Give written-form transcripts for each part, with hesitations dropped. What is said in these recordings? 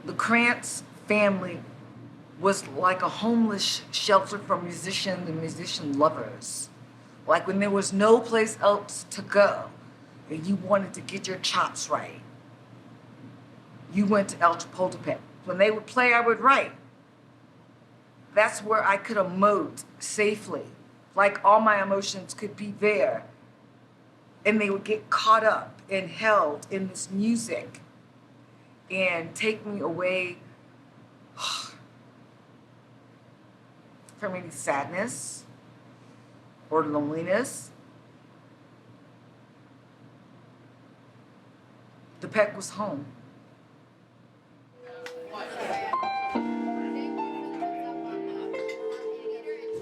The Krantz family was like a homeless shelter for musicians and musician lovers. Like when there was no place else to go and you wanted to get your chops right, you went to El Chapultepec. When they would play, I would write. That's where I could emote safely. Like all my emotions could be there. And they would get caught up and held in this music and take me away from any sadness or loneliness. The Peck was home.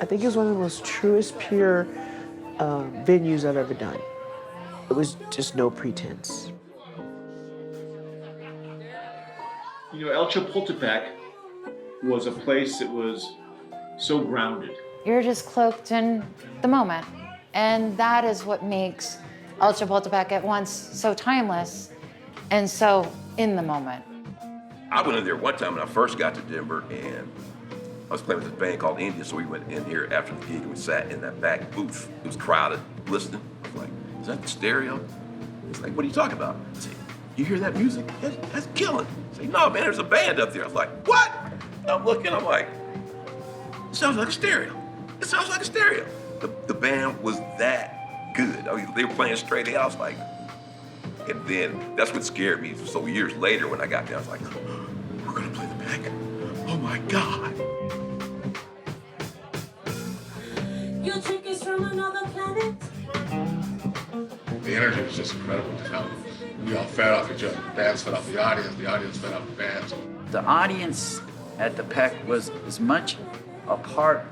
I think it was one of the most truest, pure venues I've ever done. It was just no pretense. You know, El Chapultepec was a place that was so grounded. You're just cloaked in the moment. And that is what makes El Chapultepec at once so timeless and so in the moment. I went in there one time when I first got to Denver, and I was playing with this band called India, so we went in here after the gig and we sat in that back booth. It was crowded, listening. I was like, is that the stereo? It's like, what are you talking about? I said, you hear that music? That's killing. I said, no, man, there's a band up there. I was like, what? And I'm looking, I'm like, it sounds like a stereo. It sounds like a stereo. The band was that good. I mean, they were playing straight ahead. I was like, and then that's what scared me. So years later when I got there, I was like, we're gonna play the Peck. Oh my God. Your trick is from another planet. The energy was just incredible. We all fed off each other. Bands fed off the audience fed off the bands. The audience at the Peck was as much a part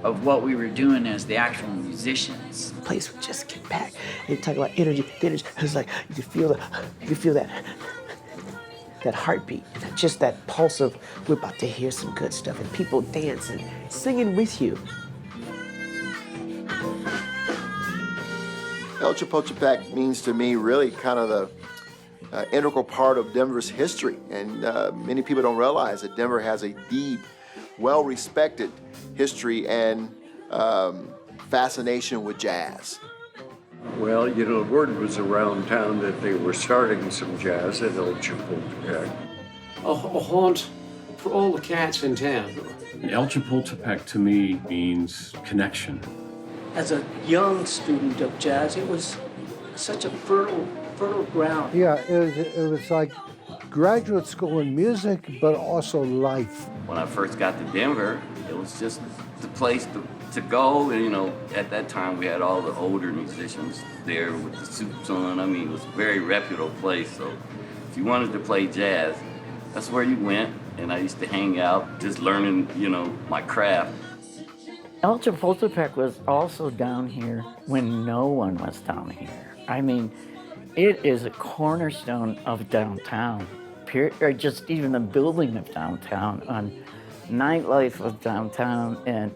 of what we were doing as the actual musicians. The place would just get packed. And talk about energy, the energy. It was like you could feel that heartbeat, just that pulse of we're about to hear some good stuff, and people dancing, singing with you. El Chapultepec means to me really kind of the integral part of Denver's history, and many people don't realize that Denver has a deep, well-respected history and fascination with jazz. Well, you know, word was around town that they were starting some jazz at El Chapultepec. A haunt for all the cats in town. El Chapultepec to me means connection. As a young student of jazz, it was such a fertile ground. Yeah, it was like graduate school in music, but also life. When I first got to Denver, it was just the place to go. And, you know, at that time we had all the older musicians there with the suits on. I mean, it was a very reputable place. So if you wanted to play jazz, that's where you went. And I used to hang out, just learning, you know, my craft. El Chapultepec was also down here when no one was down here. I mean, it is a cornerstone of downtown, or just even the building of downtown, on nightlife of downtown, and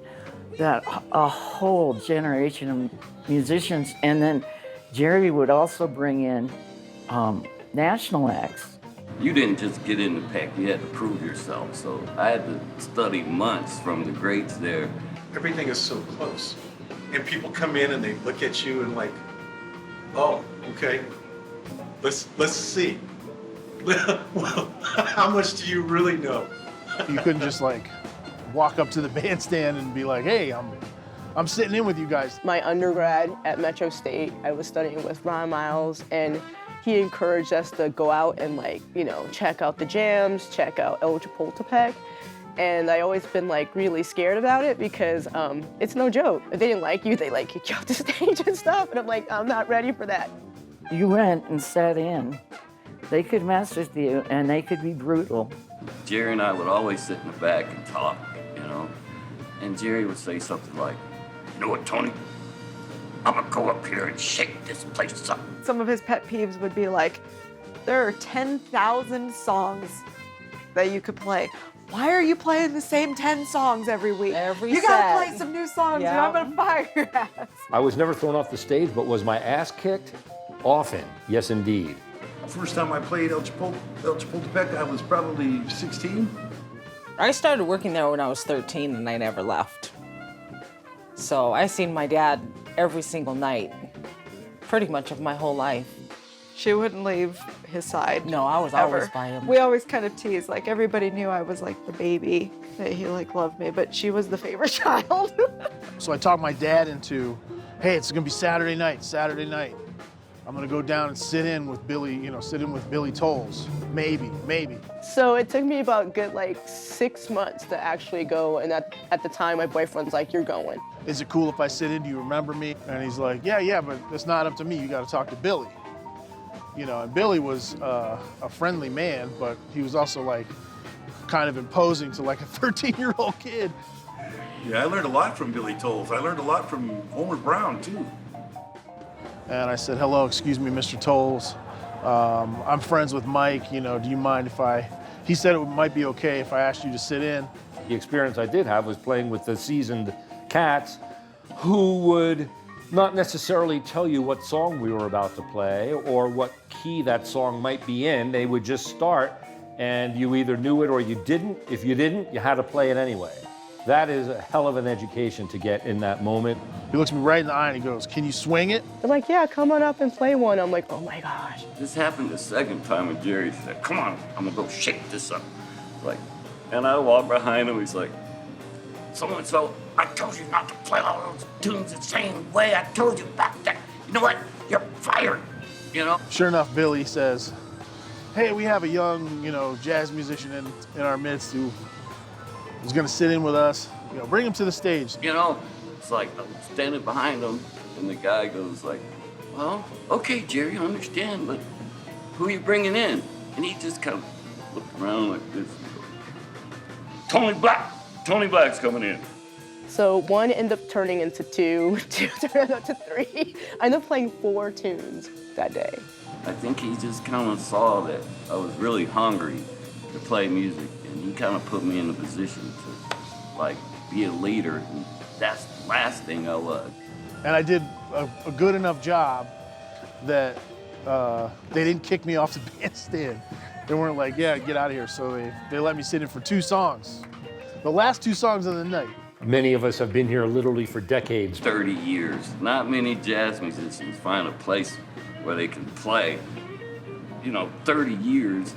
that a whole generation of musicians. And then Jerry would also bring in national acts. You didn't just get in the Peck, you had to prove yourself. So I had to study months from the greats there. Everything is so close. And people come in and they look at you and like, oh, okay, let's see. Well, how much do you really know? You couldn't just like walk up to the bandstand and be like, hey, I'm sitting in with you guys. My undergrad at Metro State, I was studying with Ron Miles, and he encouraged us to go out and, like, you know, check out the jams, check out El Chapultepec. And I always been like really scared about it because it's no joke. If they didn't like you, they like kick you off the stage and stuff. And I'm like, I'm not ready for that. You went and sat in. They could mess with you and they could be brutal. Jerry and I would always sit in the back and talk, you know. And Jerry would say something like, you know what, Tony? I'm gonna go up here and shake this place up. Some of his pet peeves would be like, there are 10,000 songs that you could play. Why are you playing the same 10 songs every week? You gotta play some new songs, Yeah. or I'm gonna fire your ass. I was never thrown off the stage, but was my ass kicked? Often, yes indeed. first time I played El Chapultepec, I was probably 16. I started working there when I was 13 and I never left. So I seen my dad every single night, pretty much of my whole life. She wouldn't leave his side. No, I was ever. always by him. We always kind of teased, like everybody knew I was like the baby, that he like loved me, but she was the favorite child. So I talked my dad into, hey, it's gonna be Saturday night. I'm gonna go down and sit in with Billy Tolles. Maybe. So it took me about good like 6 months to actually go, and at the time my boyfriend's like, you're going. Is it cool if I sit in? Do you remember me? And he's like, yeah, but it's not up to me. You gotta talk to Billy. And Billy was a friendly man, but he was also like kind of imposing to like a 13-year-old kid. Yeah, I learned a lot from Billy Tolles. I learned a lot from Homer Brown, too. And I said, hello, excuse me, Mr. Tolles. I'm friends with Mike, do you mind if he said it might be okay if I asked you to sit in. The experience I did have was playing with the seasoned cats who would not necessarily tell you what song we were about to play or what key that song might be in. They would just start and you either knew it or you didn't. If you didn't, you had to play it anyway. That is a hell of an education to get in that moment. He looks me right in the eye and he goes, can you swing it? They're like, yeah, come on up and play one. I'm like, oh my gosh. This happened the second time, and Jerry said, come on, I'm gonna go shake this up. And I walk behind him, he's like, so-and-so, I told you not to play all those tunes the same way I told you back then. You know what? You're fired, Sure enough, Billy says, hey, we have a young, jazz musician in our midst who is gonna sit in with us. Bring him to the stage. It's like I'm standing behind him, and the guy goes like, well, okay, Jerry, I understand, but who are you bringing in? And he just kind of looked around like this. Tony Black's coming in. So one ended up turning into two turned into three. I ended up playing 4 tunes that day. I think he just kind of saw that I was really hungry to play music, and he kind of put me in a position to be a leader, and that's the last thing I was. And I did a good enough job that they didn't kick me off the bandstand. They weren't like, yeah, get out of here. So they let me sit in for 2 songs. The last 2 songs of the night. Many of us have been here literally for decades. 30 years. Not many jazz musicians find a place where they can play. 30 years.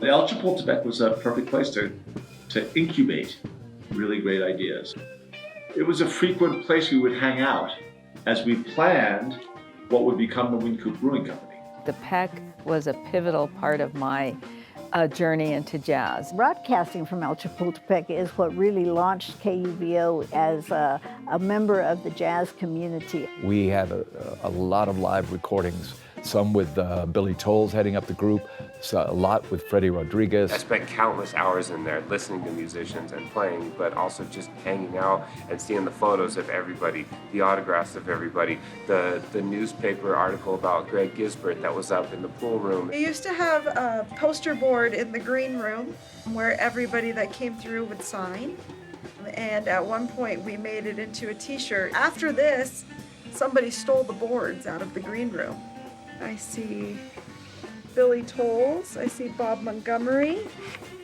The El Chapultepec was a perfect place to incubate really great ideas. It was a frequent place we would hang out as we planned what would become the Wynkoop Brewing Company. The Peck was a pivotal part of my journey into jazz. Broadcasting from El Chapultepec is what really launched KUVO as a member of the jazz community. We had a lot of live recordings, some with Billy Tolles heading up the group, so a lot with Freddie Rodriguez. I spent countless hours in there listening to musicians and playing, but also just hanging out and seeing the photos of everybody, the autographs of everybody, the newspaper article about Greg Gisbert that was up in the pool room. We used to have a poster board in the green room where everybody that came through would sign. And at one point we made it into a t-shirt. After this, somebody stole the boards out of the green room. I see Billy Tolles, I see Bob Montgomery,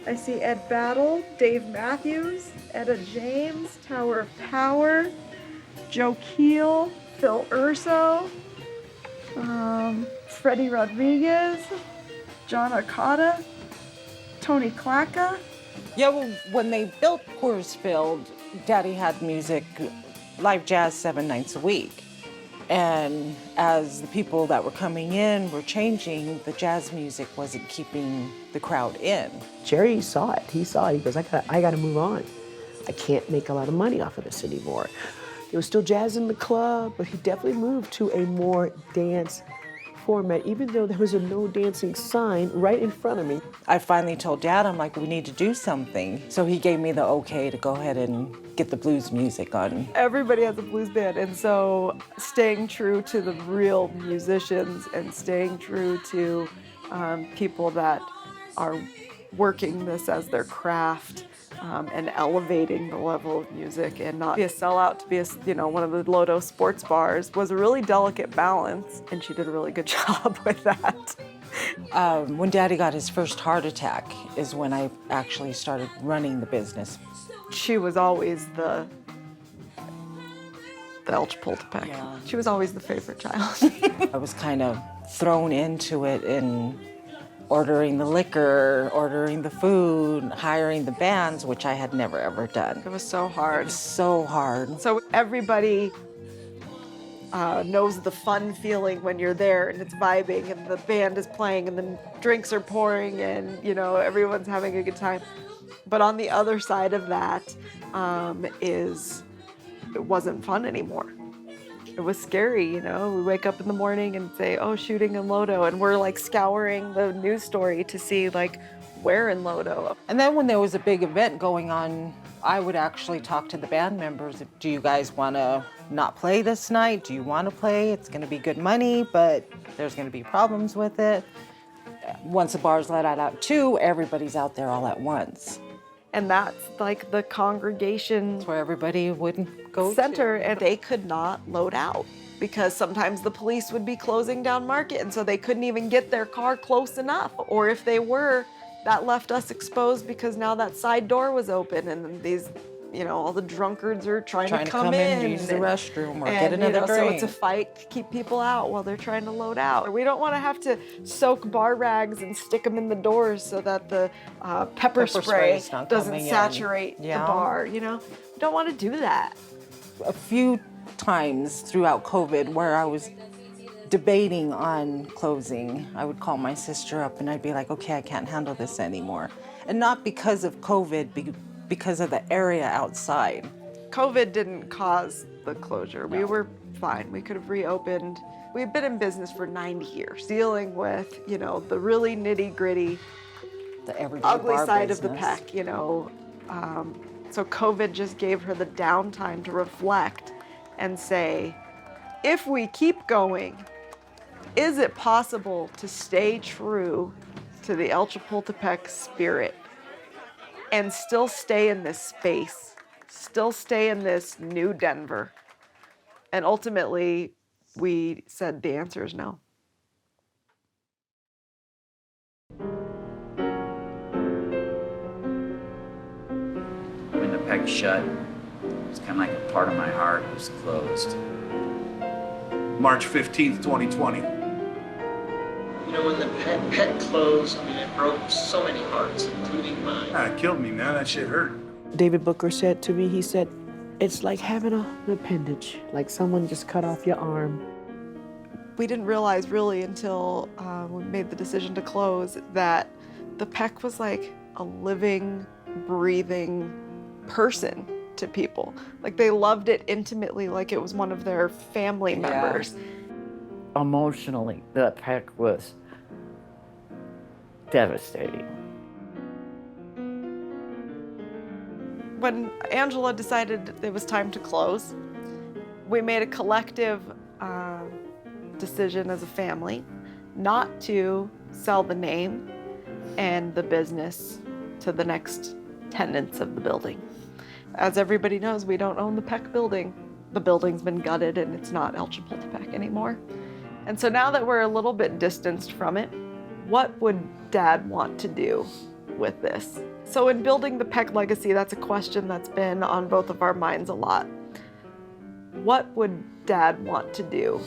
I see Ed Battle, Dave Matthews, Etta James, Tower of Power, Joe Keel, Phil Urso, Freddie Rodriguez, John Arcata, Tony Klacka. Yeah, well, when they built Coors Field, Daddy had music, live jazz 7 nights a week. And as the people that were coming in were changing, the jazz music wasn't keeping the crowd in. Jerry saw it. He saw it. He goes, I got to move on. I can't make a lot of money off of this anymore. There was still jazz in the club, but he definitely moved to a more dance format, even though there was a no dancing sign right in front of me. I finally told Dad, I'm like, we need to do something. So he gave me the okay to go ahead and get the blues music on. Everybody has a blues band, and so staying true to the real musicians and staying true to people that are working this as their craft and elevating the level of music and not be a sellout to be one of the Lodo sports bars was a really delicate balance, and she did a really good job with that. When Daddy got his first heart attack is when I actually started running the business. She was always the El Chapultepec. Yeah. She was always the favorite child. I was kind of thrown into it in ordering the liquor, ordering the food, hiring the bands, which I had never ever done. It was so hard. It was so hard. So everybody knows the fun feeling when you're there and it's vibing and the band is playing and the drinks are pouring and, you know, everyone's having a good time. But on the other side of that is it wasn't fun anymore. It was scary, you know. We wake up in the morning and say, oh, shooting in Lodo, and we're like scouring the news story to see like where in Lodo. And then when there was a big event going on, I would actually talk to the band members. Do you guys want to not play this night? Do you want to play? It's going to be good money, but there's going to be problems with it. Once the bar's let out too, everybody's out there all at once. And that's like the congregation where everybody would go center, and they could not load out because sometimes the police would be closing down Market, and so they couldn't even get their car close enough. Or if they were, that left us exposed because now that side door was open, and these, you know, all the drunkards are trying to come in and use the restroom or get and, another you know, drink. So it's a fight to keep people out while they're trying to load out. We don't want to have to soak bar rags and stick them in the doors so that the pepper spray doesn't saturate the bar, you know? We don't want to do that. A few times throughout COVID where I was debating on closing, I would call my sister up and I'd be like, okay, I can't handle this anymore. And not because of COVID, because of the area outside. COVID didn't cause the closure. We were fine. We could have reopened. We've been in business for 90 years, dealing with, you know, the really nitty gritty, the everyday ugly bar side business. of the pack, you know. So COVID just gave her the downtime to reflect and say, if we keep going, is it possible to stay true to the El Chapultepec spirit and still stay in this space, still stay in this new Denver? And ultimately, we said the answer is no. When the Peck shut, it's kind of like a part of my heart was closed. March 15th, 2020. You know, when the Peck closed, I mean, it broke so many hearts, including mine. Ah, it killed me, man. That shit hurt. David Booker said to me, he said, it's like having an appendage, like someone just cut off your arm. We didn't realize really until we made the decision to close that the Peck was like a living, breathing person to people. Like they loved it intimately, like it was one of their family members. Emotionally, the Peck was devastating. When Angela decided it was time to close, we made a collective decision as a family not to sell the name and the business to the next tenants of the building. As everybody knows, we don't own the Peck building. The building's been gutted and it's not El Chapultepec anymore. And so now that we're a little bit distanced from it, what would Dad want to do with this? So in building the Peck legacy, that's a question that's been on both of our minds a lot. What would Dad want to do?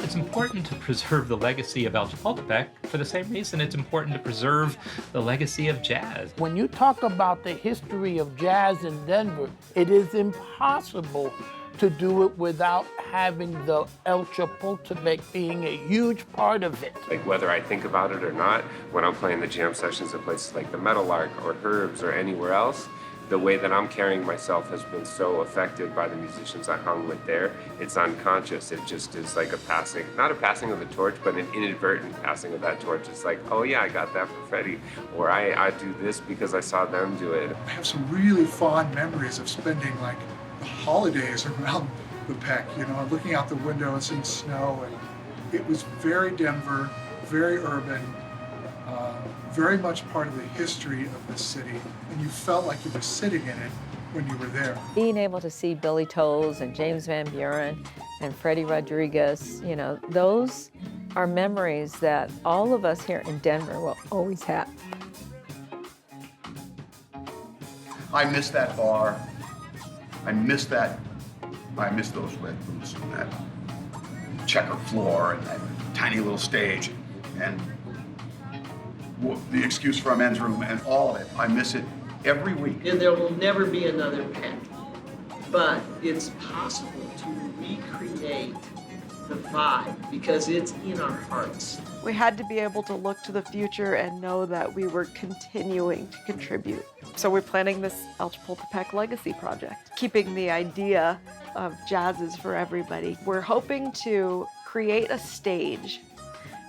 It's important to preserve the legacy of El Chapultepec for the same reason it's important to preserve the legacy of jazz. When you talk about the history of jazz in Denver, it is impossible to do it without having the El Chapultepec being a huge part of it. Like whether I think about it or not, when I'm playing the jam sessions at places like the Meadowlark or Herbs or anywhere else, the way that I'm carrying myself has been so affected by the musicians I hung with there. It's unconscious. It just is like a passing, not a passing of the torch, but an inadvertent passing of that torch. It's like, oh yeah, I got that for Freddie. Or I do this because I saw them do it. I have some really fond memories of spending like the holidays around the Peck, you know, looking out the window and seeing snow. And it was very Denver, very urban, very much part of the history of the city. And you felt like you were sitting in it when you were there. Being able to see Billy Tolles and James Van Buren and Freddie Rodriguez, you know, those are memories that all of us here in Denver will always have. I miss that bar. I miss those red boots and that checkered floor and that tiny little stage and the excuse for a men's room and all of it. I miss it every week. And there will never be another Peck, but it's possible to recreate the vibe because it's in our hearts. We had to be able to look to the future and know that we were continuing to contribute. So we're planning this El Chapultepec Legacy Project, keeping the idea of jazz is for everybody. We're hoping to create a stage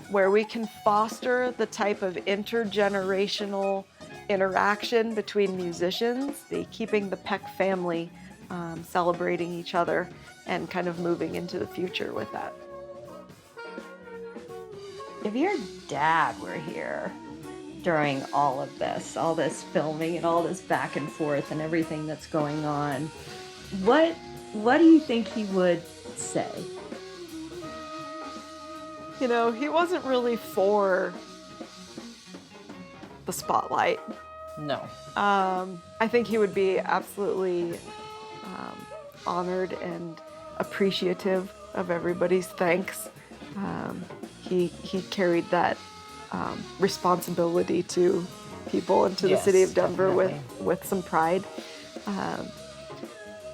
where we can foster the type of intergenerational interaction between musicians, keeping the Peck family celebrating each other and kind of moving into the future with that. If your dad were here during all of this, all this filming and all this back and forth and everything that's going on, what do you think he would say? You know, he wasn't really for the spotlight. No. I think he would be absolutely honored and appreciative of everybody's thanks. He carried that responsibility to people and to the city of Denver with some pride.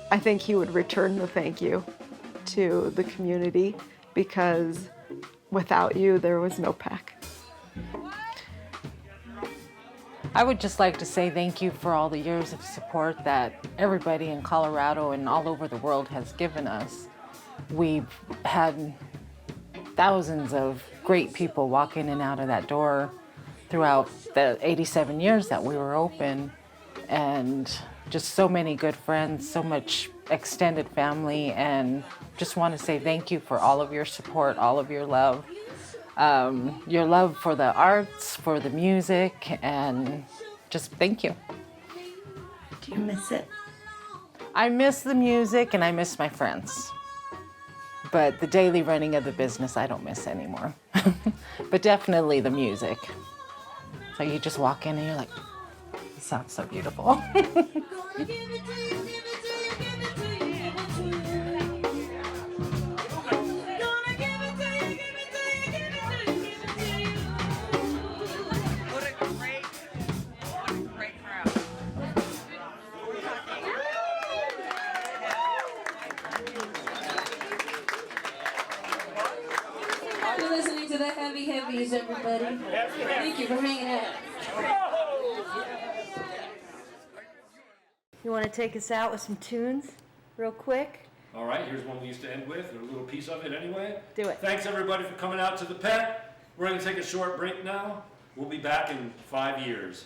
I think he would return the thank you to the community because without you, there was no Peck. I would just like to say thank you for all the years of support that everybody in Colorado and all over the world has given us. We've had thousands of great people walk in and out of that door throughout the 87 years that we were open, and just so many good friends, so much extended family, and just want to say thank you for all of your support, all of your love for the arts, for the music, and just thank you. Do you miss it? I miss the music and I miss my friends. But the daily running of the business, I don't miss anymore. But definitely the music. So you just walk in and you're like, it sounds so beautiful. You're listening to the Heavy Heavies, everybody. Thank you for hanging out. You want to take us out with some tunes real quick? All right, here's one we used to end with, or a little piece of it anyway. Do it. Thanks everybody for coming out to the Peck. We're going to take a short break now. We'll be back in 5 years.